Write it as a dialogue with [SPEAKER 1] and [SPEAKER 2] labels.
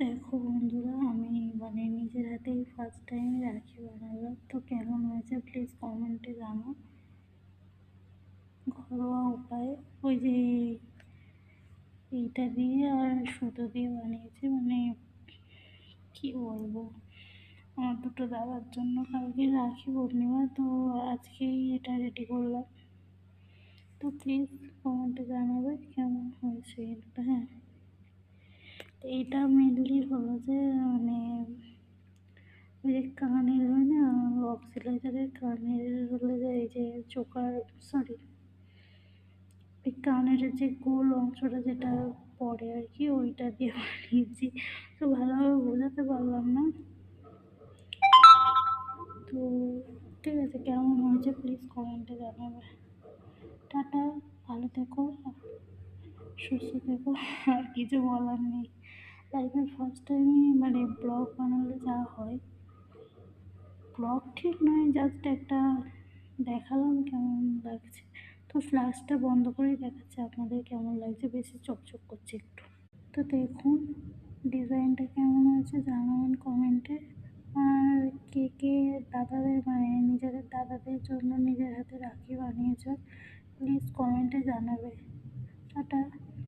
[SPEAKER 1] দেখো বন্ধুরা, আমি নিজের হাতেই ফার্স্ট টাইম রাখি বানালাম। তো কেমন হয়েছে প্লিজ কমেন্টে জানাও। ঘরোয়া উপায়, ওই যে এইটা দিয়ে আর সুতো দিয়ে বানিয়েছি। কি বলবো, আমার দুটো দাদার জন্য কালকে রাখি পূর্ণিমা, তো আজকেই এটা রেডি করলাম। তো প্লিজ কমেন্টে জানাবে কেমন হয়েছে এটা। হ্যাঁ, এইটা মেনলি হলো যে ওই যে কানের হয় না, অক্সিলাইজারের কানের হলে যে এই যে চোকার, সরি, ওই কানের যে গোল অংশটা যেটা পড়ে আর কি, ওইটা দিয়ে বানিয়েছি। তো ভালোভাবে বোঝাতে পারলাম না। তো ঠিক আছে, কেমন হয়েছে প্লিজ কমেন্টে জানাবে। টাটা, ভালো থেকো, সুস্থ থেকো। আর কিছু বলার নেই। লাইফের ফার্স্ট টাইমই ব্লগ বানালে যা হয়, ব্লগ ঠিক নয়, জাস্ট একটা দেখালাম কেমন লাগছে। তো ফ্ল্যাশটা বন্ধ করেই দেখাচ্ছে আপনাদের কেমন লাগছে, বেশি চকচক করছে একটু। তো দেখুন ডিজাইনটা কেমন হয়েছে জানাবেন কমেন্টে। আর কে কে দাদাদের নিজেদের দাদাদের জন্য নিজের হাতে রাখি বানিয়েছ প্লিজ কমেন্টে জানাবে। টাটা।